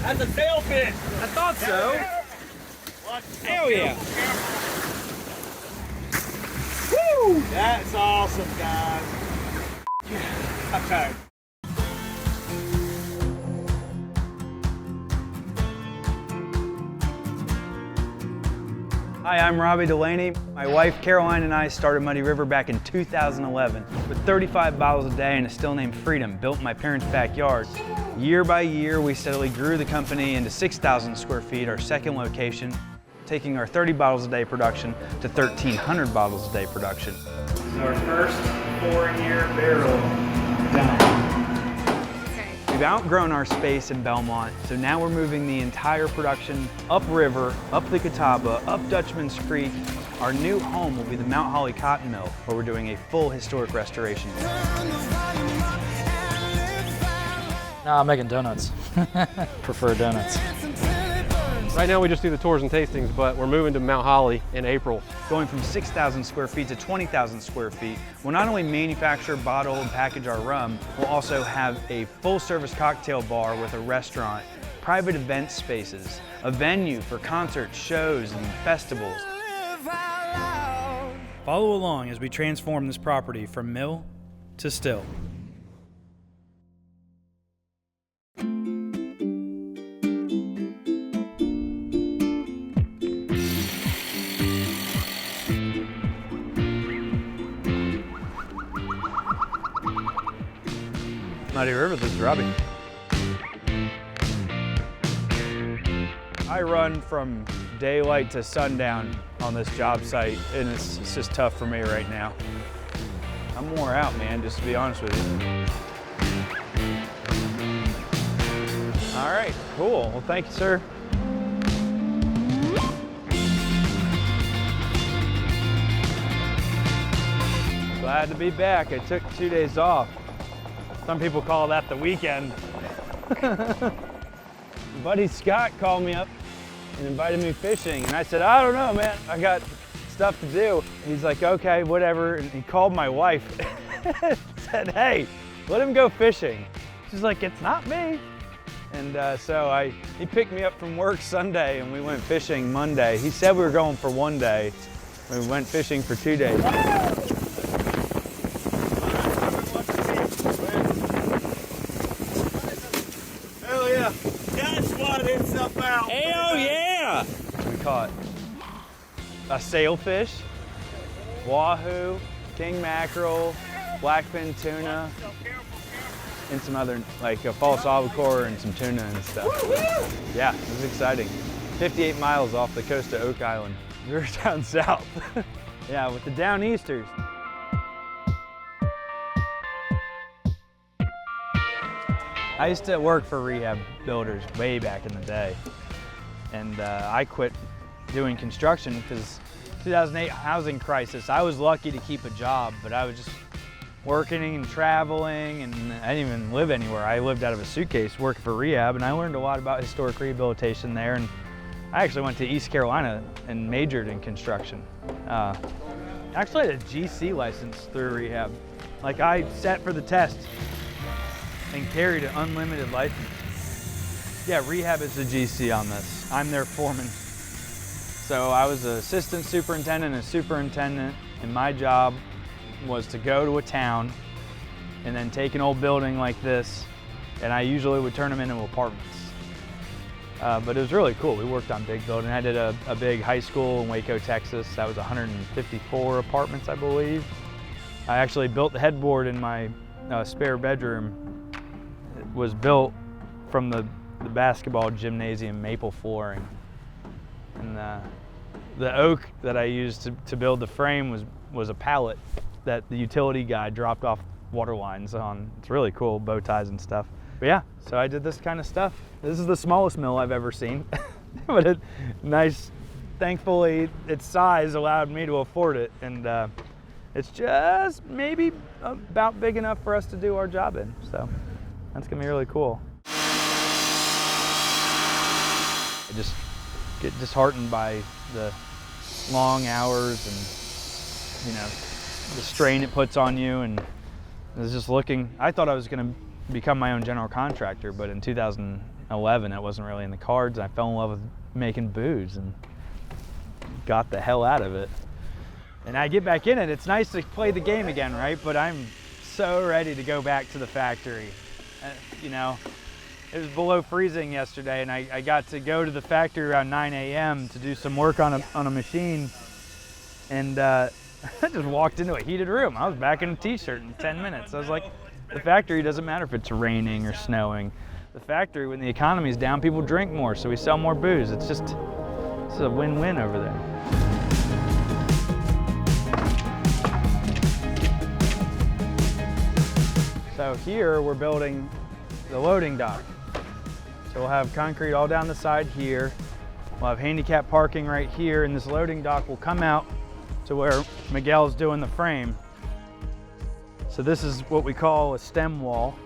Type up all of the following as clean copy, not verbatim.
That's a sailfish. I thought so. Hell yeah. Woo! That's awesome, guys. Yeah, I'm tired. Hi, I'm Robbie Delaney. My wife Caroline and I started Muddy River back in 2011 with 35 bottles a day and a still named Freedom built in my parents' backyard. Year by year, we steadily grew the company into 6,000 square feet, our second location, taking our 30 bottles a day production to 1,300 bottles a day production. This is our first 4-year barrel done. We've outgrown our space in Belmont, so now we're moving the entire production upriver, up the Catawba, up Dutchman's Creek. Our new home will be the Mount Holly Cotton Mill, where we're doing a full historic restoration. Nah, I'm making donuts. Prefer donuts. Right now we just do the tours and tastings, but we're moving to Mount Holly in April. Going from 6,000 square feet to 20,000 square feet, we'll not only manufacture, bottle, and package our rum, we'll also have a full-service cocktail bar with a restaurant, private event spaces, a venue for concerts, shows, and festivals. Follow along as we transform this property from mill to still. Muddy River, this is Robbie. I run from daylight to sundown on this job site, and it's just tough for me right now. I'm wore out, man, just to be honest with you. All right, cool. Well, thank you, sir. Glad to be back. I took 2 days off. Some people call that the weekend. Buddy Scott called me up and invited me fishing, and I said, I don't know, man, I got stuff to do. And he's like, okay, whatever. And he called my wife, said, hey, let him go fishing. She's like, it's not me. And he picked me up from work Sunday, and we went fishing Monday. He said we were going for 1 day. We went fishing for 2 days. Hell yeah! We caught a sailfish, wahoo, king mackerel, blackfin tuna, and some other, like a false albacore and some tuna and stuff. Yeah, it was exciting. 58 miles off the coast of Oak Island. We were down south. Yeah, with the down easters. I used to work for rehab builders way back in the day. And I quit doing construction because 2008 housing crisis. I was lucky to keep a job, but I was just working and traveling, and I didn't even live anywhere. I lived out of a suitcase working for rehab, and I learned a lot about historic rehabilitation there. And I actually went to East Carolina and majored in construction. Actually had a GC license through rehab. Like, I sat for the test and carried an unlimited license. Yeah, rehab is the GC on this. I'm their foreman. So I was an assistant superintendent and a superintendent, and my job was to go to a town and then take an old building like this, and I usually would turn them into apartments. But it was really cool. We worked on big building. I did a big high school in Waco, Texas. That was 154 apartments, I believe. I actually built the headboard in my spare bedroom. It was built from the basketball gymnasium maple flooring. And the oak that I used to build the frame was a pallet that the utility guy dropped off water lines on. It's really cool, bow ties and stuff. But yeah, so I did this kind of stuff. This is the smallest mill I've ever seen, but thankfully its size allowed me to afford it, and it's just maybe about big enough for us to do our job in, so that's gonna be really cool. I just get disheartened by the long hours and, you know, the strain it puts on you, and I was just looking. I thought I was going to become my own general contractor, but in 2000, 11, it wasn't really in the cards. I fell in love with making booze and got the hell out of it. And I get back in it. It's nice to play the game again, right? But I'm so ready to go back to the factory. You know, it was below freezing yesterday, and I got to go to the factory around 9 a.m. to do some work on a machine. And I just walked into a heated room. I was back in a t-shirt in 10 minutes. I was like, the factory doesn't matter if it's raining or snowing. The factory, when the economy's down, people drink more, so we sell more booze. It's a win-win over there. So here we're building the loading dock. So we'll have concrete all down the side here. We'll have handicap parking right here, and this loading dock will come out to where Miguel's doing the frame. So this is what we call a stem wall,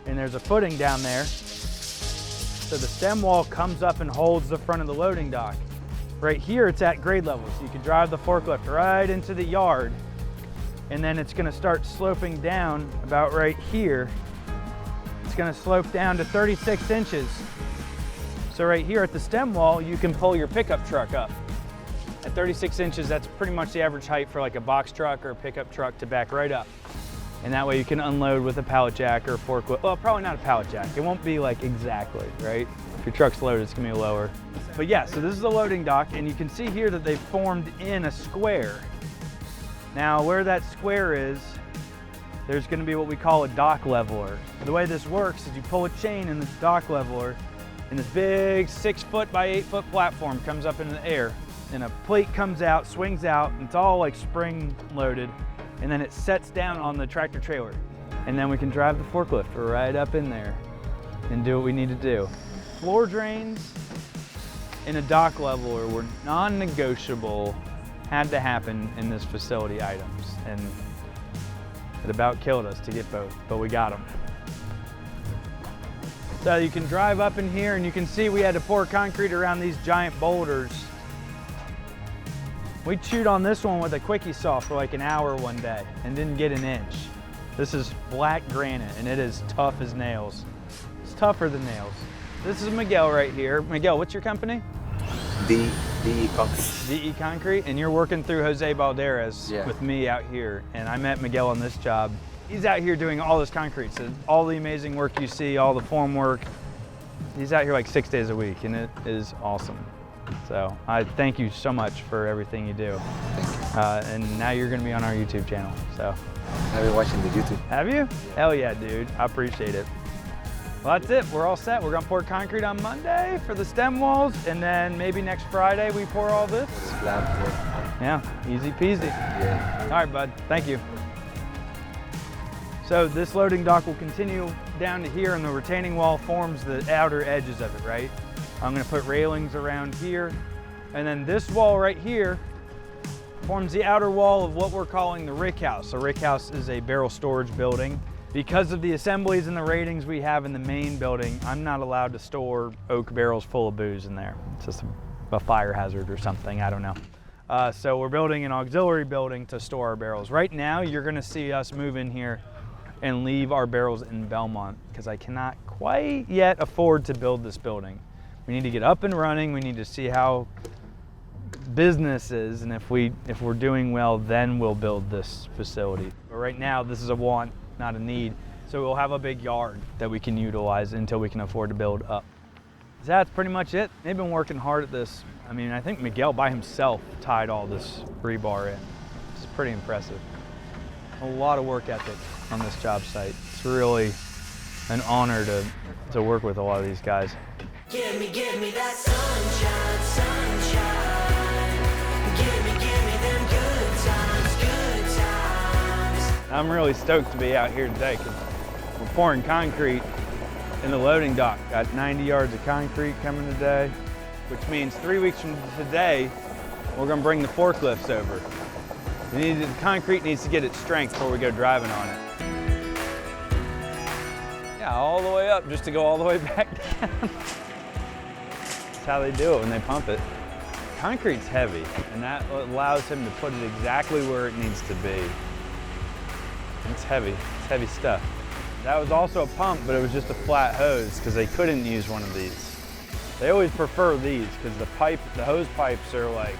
and there's a footing down there. So the stem wall comes up and holds the front of the loading dock. Right here it's at grade level, so you can drive the forklift right into the yard, and then it's gonna start sloping down about right here. It's gonna slope down to 36 inches. So right here at the stem wall, you can pull your pickup truck up. At 36 inches, that's pretty much the average height for like a box truck or a pickup truck to back right up. And that way you can unload with a pallet jack or a forklift. Well, probably not a pallet jack. It won't be like exactly, right? If your truck's loaded, it's gonna be lower. But yeah, so this is the loading dock, and you can see here that they formed in a square. Now, where that square is, there's gonna be what we call a dock leveler. The way this works is you pull a chain in this dock leveler, and this big 6-foot by 8-foot platform comes up into the air, and a plate comes out, swings out, and it's all like spring loaded, and then it sets down on the tractor trailer. And then we can drive the forklift right up in there and do what we need to do. Floor drains and a dock leveler were non-negotiable, had to happen in this facility items. And it about killed us to get both, but we got them. So you can drive up in here and you can see we had to pour concrete around these giant boulders. We chewed on this one with a quickie saw for like an hour one day and didn't get an inch. This is black granite and it is tough as nails. It's tougher than nails. This is Miguel right here. Miguel, what's your company? DE Concrete. DE Concrete, and you're working through Jose Balderas with me out here. And I met Miguel on this job. He's out here doing all this concrete. So all the amazing work you see, all the form work, he's out here like 6 days a week and it is awesome. So I thank you so much for everything you do. Thank you. And now you're gonna be on our YouTube channel, so. I've been watching the YouTube. Have you? Hell yeah, dude, I appreciate it. Well, that's it, we're all set. We're gonna pour concrete on Monday for the stem walls, and then maybe next Friday we pour all this. Yeah, easy peasy. Yeah. All right, bud, thank you. So this loading dock will continue down to here, and the retaining wall forms the outer edges of it, right? I'm gonna put railings around here, and then this wall right here forms the outer wall of what we're calling the rick house. A rick house is a barrel storage building. Because of the assemblies and the ratings we have in the main building, I'm not allowed to store oak barrels full of booze in there. It's just a fire hazard or something, I don't know. So we're building an auxiliary building to store our barrels. Right now, you're gonna see us move in here and leave our barrels in Belmont because I cannot quite yet afford to build this building. We need to get up and running. We need to see how business is, and if we're doing well, then we'll build this facility. But right now, this is a want, not a need. So we'll have a big yard that we can utilize until we can afford to build up. So that's pretty much it. They've been working hard at this. I mean, I think Miguel by himself tied all this rebar in. It's pretty impressive. A lot of work ethic on this job site. It's really an honor to work with a lot of these guys. Give me that sunshine, sunshine. Give me them good times. I'm really stoked to be out here today because we're pouring concrete in the loading dock. Got 90 yards of concrete coming today, which means 3 weeks from today, we're gonna bring the forklifts over. The concrete needs to get its strength before we go driving on it. Yeah, all the way up just to go all the way back down. That's how they do it when they pump it. Concrete's heavy, and that allows him to put it exactly where it needs to be. It's heavy stuff. That was also a pump, but it was just a flat hose because they couldn't use one of these. They always prefer these because the hose pipes are like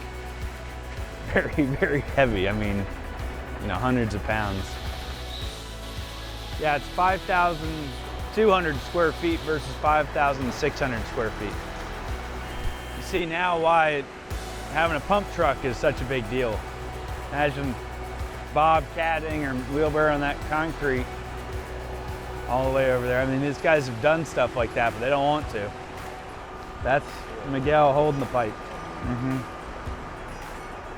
very, very heavy. I mean, you know, hundreds of pounds. Yeah, it's 5,200 square feet versus 5,600 square feet. You see now why having a pump truck is such a big deal. Imagine bobcatting or wheelbarrowing that concrete all the way over there. I mean, these guys have done stuff like that, but they don't want to. That's Miguel holding the pipe.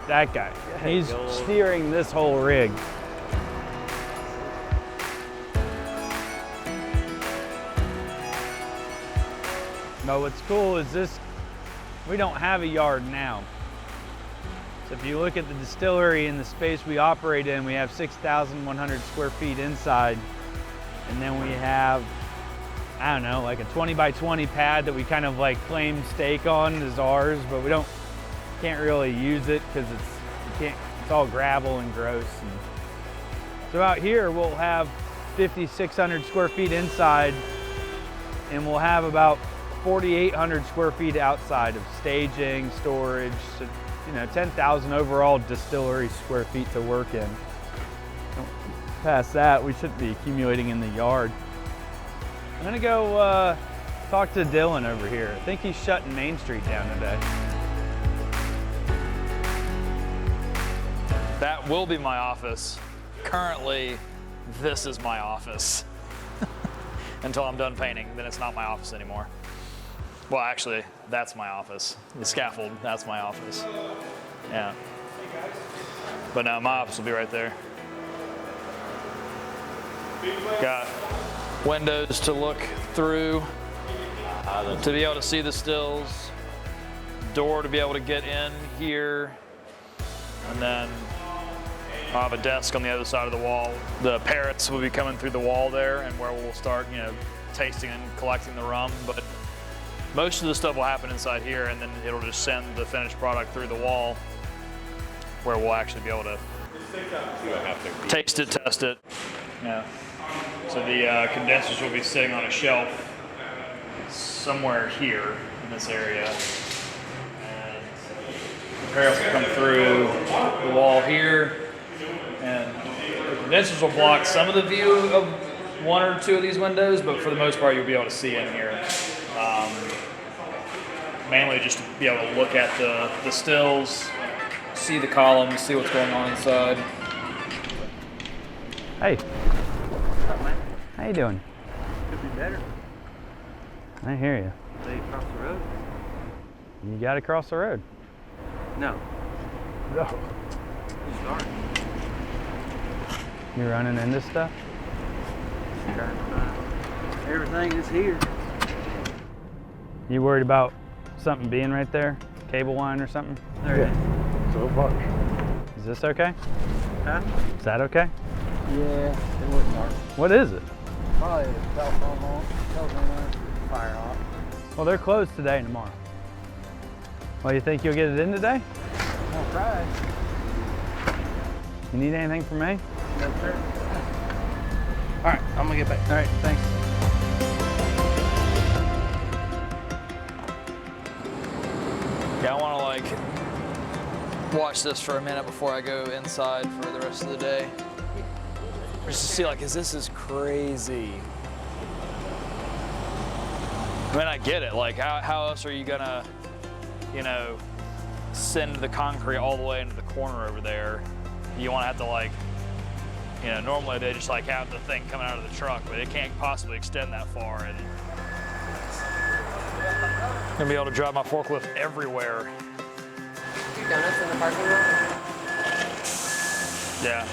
That guy, he's steering this whole rig. But what's cool is this, we don't have a yard now. So if you look at the distillery and the space we operate in, we have 6,100 square feet inside. And then we have, I don't know, like a 20 by 20 pad that we kind of like claim stake on as ours, but we can't really use it because it's all gravel and gross. And so out here we'll have 5,600 square feet inside, and we'll have about 4,800 square feet outside of staging, storage, so, you know, 10,000 overall distillery square feet to work in. Past that, we shouldn't be accumulating in the yard. I'm gonna go talk to Dylan over here. I think he's shutting Main Street down today. That will be my office. Currently, this is my office. Until I'm done painting, then it's not my office anymore. Well, actually, that's my office. The scaffold, that's my office. Yeah. But no, my office will be right there. Got windows to look through, to be able to see the stills, door to be able to get in here, and then I'll have a desk on the other side of the wall. The parrots will be coming through the wall there, and where we'll start, you know, tasting and collecting the rum. But most of the stuff will happen inside here, and then it'll just send the finished product through the wall, where we'll actually be able to taste it, test it. Yeah. So the condensers will be sitting on a shelf somewhere here in this area. And the barrels will come through the wall here, and the condensers will block some of the view of one or two of these windows, but for the most part you'll be able to see in here. Mainly just to be able to look at the stills, see the columns, see what's going on inside. Hey. How you doing? Could be better. I hear you. They cross the road? You gotta cross the road. No. No. Sorry. You running into stuff? Trying to find everything is here. You worried about something being right there? Cable line or something? There it is. So much. Is this okay? Huh? Is that okay? Yeah, it wouldn't work. What is it? Probably a telephone line, fire off. Well, they're closed today and tomorrow. Well, you think you'll get it in today? I'll try. You need anything from me? No, sir. All right, I'm gonna get back. All right, thanks. Yeah, I want to like watch this for a minute before I go inside for the rest of the day. Just to see like, this is crazy. I mean, I get it. Like, how else are you gonna, you know, send the concrete all the way into the corner over there? You want to have to like, you know, normally they just like have the thing coming out of the truck, but it can't possibly extend that far. And I'm gonna be able to drive my forklift everywhere. Do donuts in the parking lot? Yeah.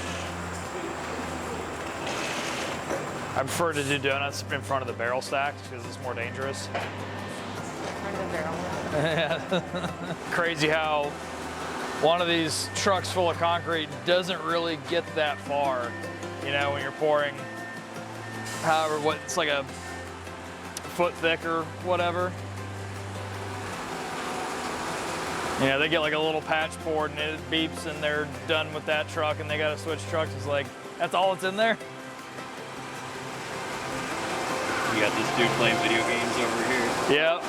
I prefer to do donuts in front of the barrel stacks because it's more dangerous. Front of the barrel. Crazy how one of these trucks full of concrete doesn't really get that far. You know, when you're pouring, however, it's like a foot thick or whatever. Yeah, they get like a little patch poured and it beeps and they're done with that truck and they got to switch trucks. It's like, that's all that's in there? You got this dude playing video games over here. Yep.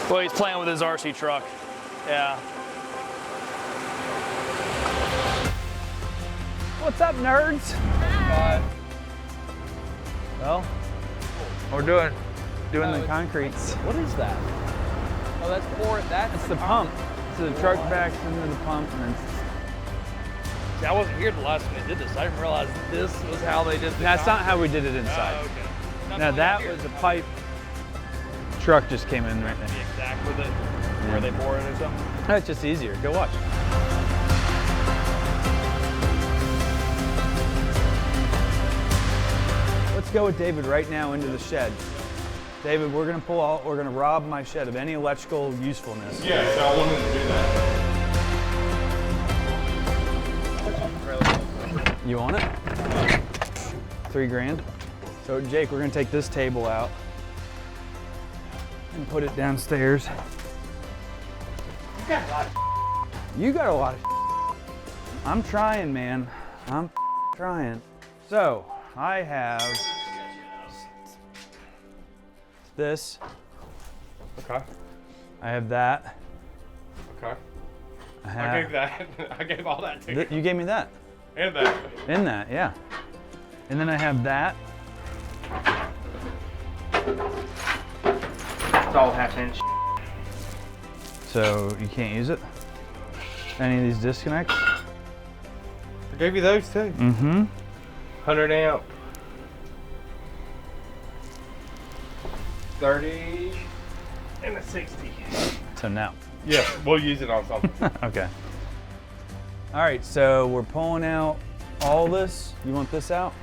Well, he's playing with his RC truck. Yeah. What's up, nerds? Hi. Well, we're doing the concretes. What is that? Oh, that's It's the pump. So the truck backs into the pump and then. See, I wasn't here the last time they did this. I didn't realize this was how they did the That's not how we did it inside. Oh, okay. No, that was a pipe. Truck just came in right now. The exact with it, where they pour it or something. That's just easier. Go watch. Let's go with David right now into the shed. David, we're gonna rob my shed of any electrical usefulness. Yeah, so I wanted to do that. You want it? $3 grand. So Jake, we're gonna take this table out and put it downstairs. You got a lot of I'm trying, man. I'm trying. So I have this. Okay. I have that. Okay. I gave that. I gave all that to you. You gave me that. And that. In that, yeah. And then I have that. It's all half-inch. So you can't use it? Any of these disconnects? I gave you those too. Mm-hmm. 100 amp. 30 and a 60. So now. Yes, we'll use it on something. Okay. All right, so we're pulling out all this. You want this out?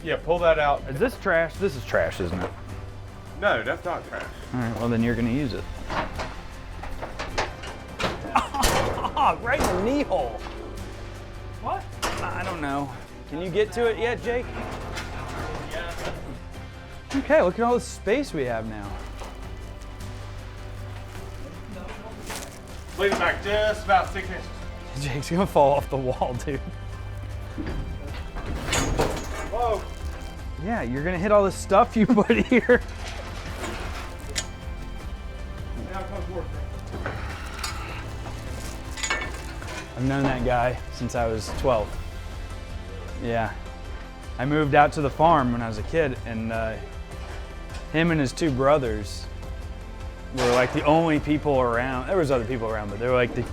Yeah, pull that out. Is this trash? This is trash, isn't it? No, that's not trash. All right, well then you're gonna use it. Right in the knee hole. What? I don't know. Can you get to it yet, Jake? Yeah. Okay, look at all the space we have now. Lean it back just about 6 inches. Jake's gonna fall off the wall, dude. Whoa. Yeah, you're gonna hit all the stuff you put here. Now comes work. I've known that guy since I was 12. Yeah. I moved out to the farm when I was a kid, and him and his two brothers were like the only people around. There was other people around, but they were like the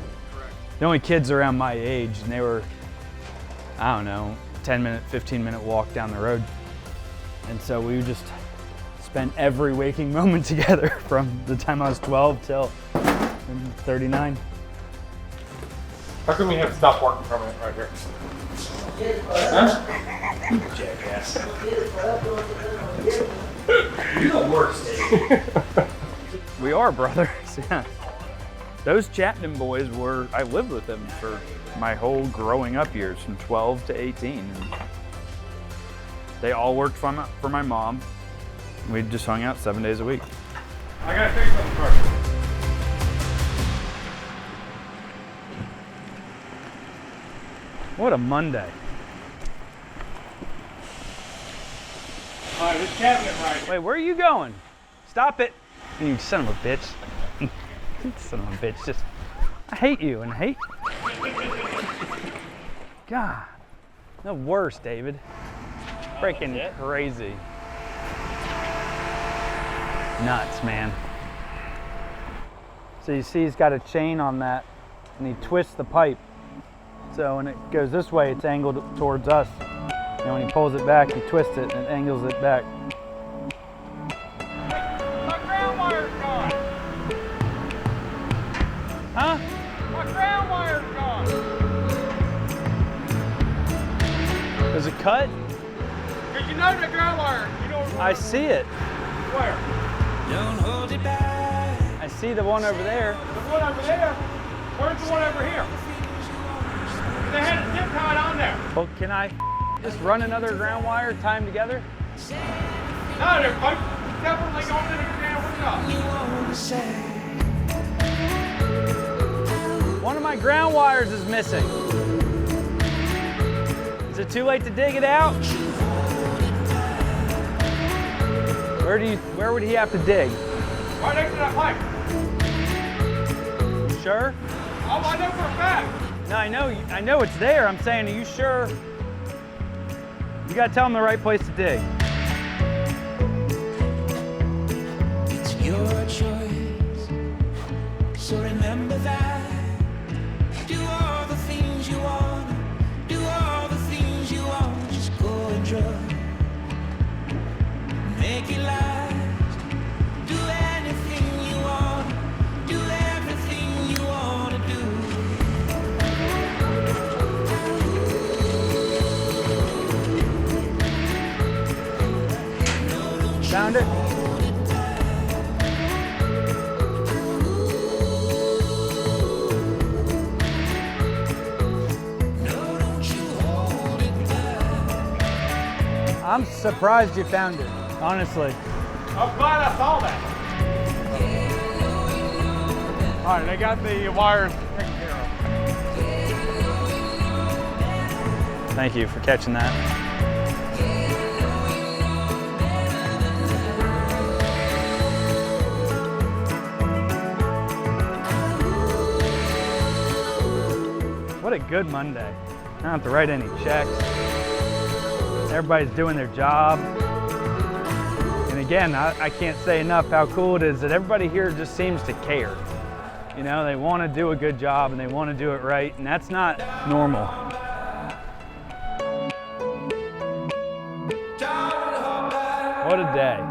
only kids around my age, and they were, I don't know, 10-minute, 15-minute walk down the road. And so we just spent every waking moment together from the time I was 12 till 39. How come we have to stop working from it right here? Huh? Jackass. You're the worst. We are brothers, yeah. Those Chapman boys were, I lived with them for my whole growing up years, from 12 to 18. And they all worked for my mom. We just hung out 7 days a week. I gotta say something first. What a Monday. All right, this cabinet right. Wait, where are you going? Stop it. You son of a bitch. Son of a bitch, just, I hate you and hate. God, the worst, David. Freaking crazy. Nuts, man. So you see he's got a chain on that and he twists the pipe. So when it goes this way, it's angled towards us. And when he pulls it back, he twists it and angles it back. My ground wire's gone. Huh? My ground wire's gone. Is it cut? Cause you know the ground wire. You know I see it. where? Don't hold it back. I see the one over there. The one over there. Where's the one over here? They had a zip tie on there. Well, can I just run another ground wire, tie them together? No, they're both separately going to the ground window. One of my ground wires is missing. Is it too late to dig it out? Where would he have to dig? Right next to that pipe. Sure? Oh, I know for a fact. No, I know it's there. I'm saying, are you sure? You gotta tell him the right place to dig. It's your choice, so remember that. Do all the things you want, do all the things you want. Just go and try, make it last. Do anything you want, do everything you want to do. Found it? I'm surprised you found it, honestly. I'm glad I saw that. All right, they got the wires taken care of. Thank you for catching that. What a good Monday. I don't have to write any checks. Everybody's doing their job. And again, I can't say enough how cool it is that everybody here just seems to care. You know, they want to do a good job and they want to do it right, and that's not normal. What a day.